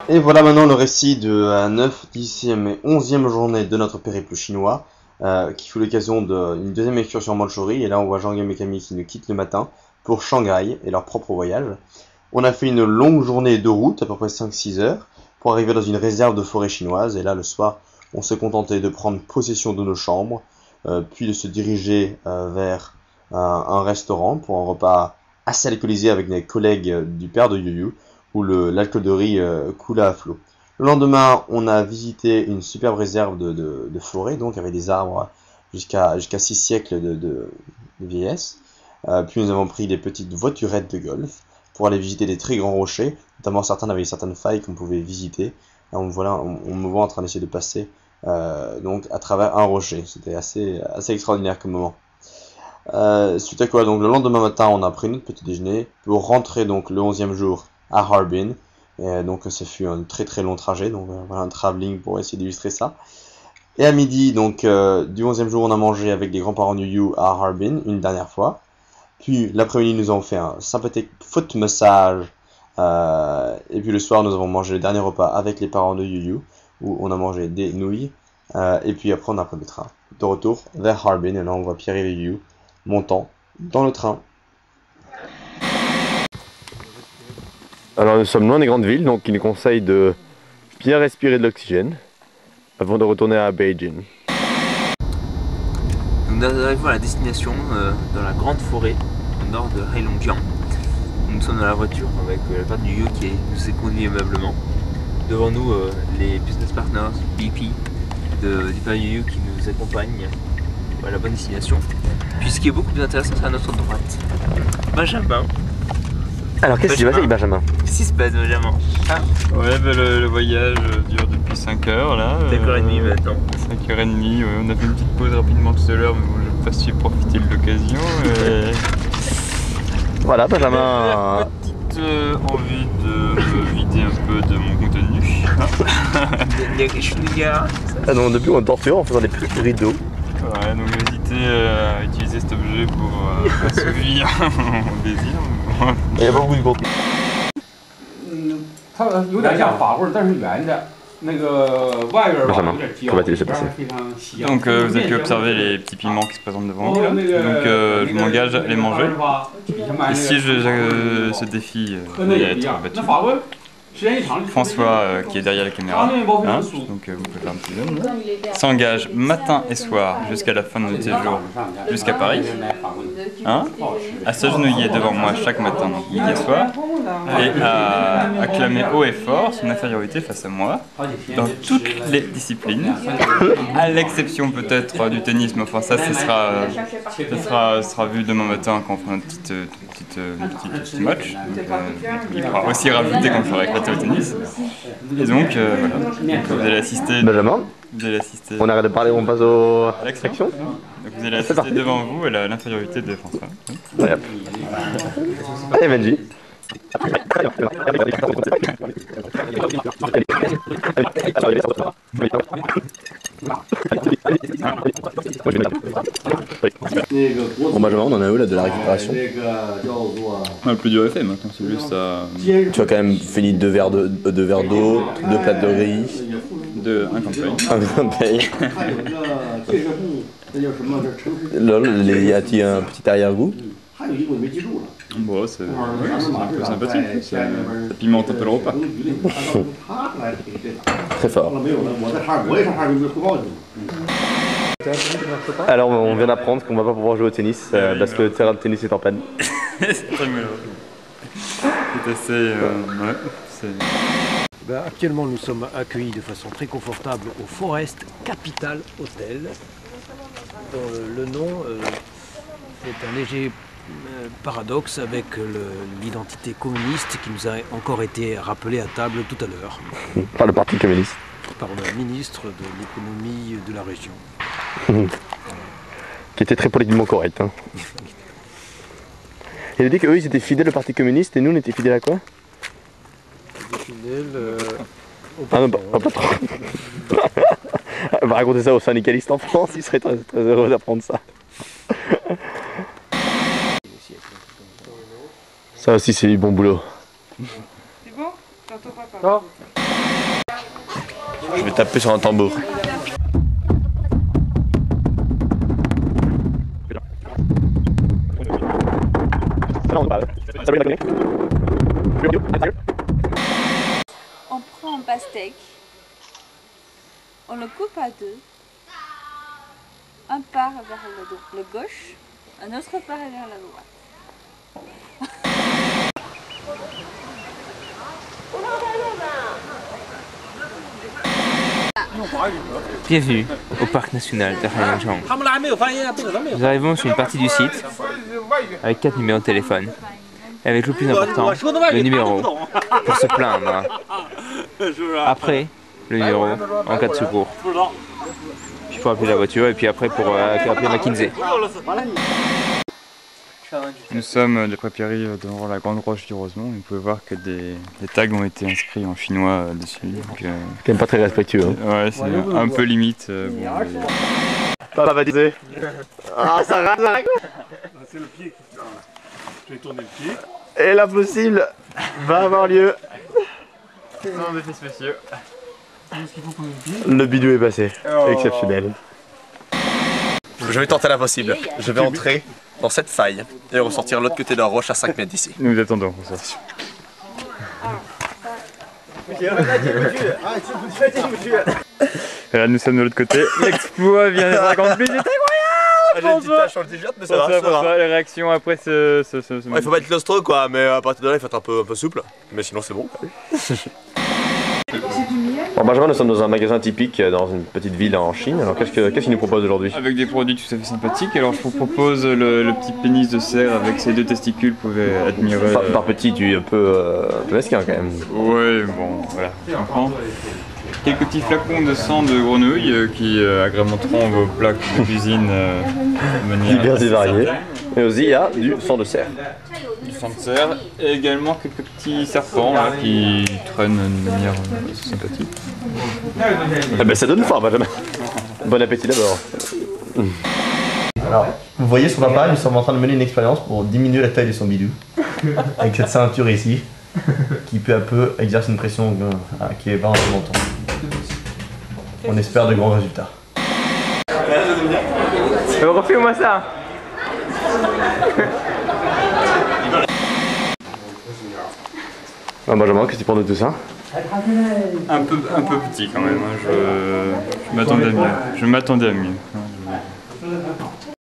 Et voilà maintenant le récit de la 9, 10e et 11e journée de notre périple chinois, qui fut l'occasion d'une deuxième excursion en Mandchourie. Et là on voit Jean-Guillaume et Camille qui nous quittent le matin pour Shanghai et leur propre voyage. On a fait une longue journée de route, à peu près 5-6 heures, pour arriver dans une réserve de forêt chinoise. Et là le soir, on s'est contenté de prendre possession de nos chambres, puis de se diriger vers un restaurant pour un repas assez alcoolisé avec des collègues du père de Yuyu, où l'alcool de riz coulait à flot. Le lendemain, on a visité une superbe réserve de forêt, donc avec des arbres jusqu'à 6 siècles de vieillesse. Puis nous avons pris des petites voiturettes de golf pour aller visiter des très grands rochers, notamment certains avec certaines failles qu'on pouvait visiter. Là, on me voit en train d'essayer de passer donc à travers un rocher. C'était assez extraordinaire comme moment. Suite à quoi, donc le lendemain matin, on a pris notre petit déjeuner pour rentrer donc le 11e jour à Harbin. Et donc ça fut un très très long trajet, donc voilà un travelling pour essayer d'illustrer ça. Et à midi, donc du 11e jour, on a mangé avec les grands-parents de Yu à Harbin une dernière fois. Puis l'après-midi, nous avons fait un sympathique foot massage. Et puis le soir, nous avons mangé le dernier repas avec les parents de Yu, où on a mangé des nouilles. Et puis après, on a pris le train de retour vers Harbin. Et là, on voit Pierre et Yu montant dans le train. Alors nous sommes loin des grandes villes, donc il nous conseille de bien respirer de l'oxygène avant de retourner à Beijing. Nous arrivons à la destination dans la grande forêt au nord de Heilongjiang. Nous sommes dans la voiture avec le père du Yu qui nous est conduit aimablement. Devant nous les business partners BP du père du Yu qui nous accompagnent à la bonne destination. Puis ce qui est beaucoup plus intéressant, c'est à notre droite. Benjamin. Alors qu'est-ce qui s'est passé avec Benjamin? Qu'est-ce qui se passe, Benjamin? Ouais, bah, le voyage dure depuis 5 heures là. 5h30 maintenant. 5h30, ouais, on a fait une petite pause rapidement tout à l'heure, mais bon, je n'ai pas su profiter de l'occasion. Voilà, Benjamin. Petite envie de me vider un peu de mon contenu. Ah non, depuis on est torturé en faisant des petits rideaux. Ouais, donc j'ai hésité à utiliser cet objet pour assouvir mon désir. Il y a pas beaucoup de contenu. Benjamin, comment va-t-il se passer? Donc vous avez pu observer les petits piments qui se présentent devant vous là. Donc je m'engage à les manger. Et si ce défi y être battu, François qui est derrière la caméra, hein, donc vous pouvez faire un petit zoom, s'engage matin et soir jusqu'à la fin de notre séjour jusqu'à Paris, hein, à s'agenouiller devant moi chaque matin, donc midi et soir, et à acclamer haut et fort son infériorité face à moi dans toutes les disciplines, à l'exception peut-être du tennis, mais enfin ça sera vu demain matin quand on fera notre petit match. Il pourra aussi rajouter quand on fera éclater au tennis. Et donc voilà, donc, vous allez assister. Benjamin, vous allez assister. On arrête de parler, on passe à l'action. Donc vous allez assister devant vous à l'infériorité de François. Ouais. Allez Benji. Bon Benjamin, on en a où là de la récupération? Le plus dur est fait maintenant, c'est juste à... Tu as quand même fini 2 verres d'eau, 2 plates de riz, un campagne. Un paye. Lol, y a-t-il un petit arrière-goût? Bon, c'est un peu sympathique, ça pimente un peu le repas. Très fort. Alors on vient d'apprendre qu'on va pas pouvoir jouer au tennis parce que le terrain de tennis est en panne. C'est très malheureux. C'est assez... ouais, actuellement nous sommes accueillis de façon très confortable au Forest Capital Hotel. Le nom est un léger paradoxe avec l'identité communiste qui nous a encore été rappelée à table tout à l'heure. Par le Parti communiste. Par le ministre de l'économie de la région. Qui était très politiquement correct. Hein. Il a dit qu'eux ils étaient fidèles au Parti communiste et nous on était fidèles à quoi? Fidèles au patron. Ah non, pas patron. On va raconter ça aux syndicalistes en France, ils seraient très, très heureux d'apprendre ça. Ça aussi c'est du bon boulot. C'est bon? Tantôt papa. Je vais taper sur un tambour. On prend un pastèque, on le coupe à deux, un part vers le gauche, un autre part vers la droite. Bienvenue au parc national de Heilongjiang. Nous arrivons sur une partie du site avec 4 numéros de téléphone. Et avec le plus important, le numéro pour se plaindre. Après, le numéro en cas de secours. Puis pour appeler la voiture et puis après pour appeler McKinsey. Nous sommes de Pierry devant la grande roche du Rosemont. Vous pouvez voir que des tags ont été inscrits en chinois dessus. Donc, quand même pas très respectueux. Hein. Ouais, c'est un peu limite. Pas baptisé. Ah, ça rate, ça rate. C'est le pied. Je vais tourner le pied. Et l'impossible va avoir lieu. Sans effet spéciaux. Le bidou est passé. Exceptionnel. Je vais tenter l'impossible. Je vais entrer dans cette faille et ressortir de l'autre côté de la roche à 5 mètres d'ici. Nous attendons pour ça. Et là nous sommes de l'autre côté. L'exploit vient d'être accompli. C'est incroyable! J'ai une petite tache sur le t-shirt, mais ça va. Les réactions après Ouais, il faut pas être claustro quoi, mais à partir de là il faut être un peu souple. Mais sinon c'est bon. Bon, Benjamin, nous sommes dans un magasin typique dans une petite ville en Chine. Alors qu'est-ce qu'il nous propose aujourd'hui? Avec des produits tout à fait sympathiques. Alors je vous propose le petit pénis de cerf avec ses 2 testicules. Vous pouvez admirer. Par petit, tu es un peu mesquin quand même. Ouais, bon, voilà, je comprends. Quelques petits flacons de sang de grenouille qui agrémenteront vos plats de cuisine de manière divers et variés. Et aussi il y a du sang de cerf. Du sang de cerf et également quelques petits serpents là, qui traînent de manière sympathique. Eh ben ça donne faim, Benjamin. Bon appétit d'abord. Alors, vous voyez sur papa, nous sommes en train de mener une expérience pour diminuer la taille de son bidou. Avec cette ceinture ici, qui peu à peu exerce une pression qui est vraiment longtemps. On espère de grands résultats. Refais-moi ça. Ah, Benjamin, qu'est-ce que tu penses de tout ça? Un peu petit quand même, hein. Je m'attendais à mieux.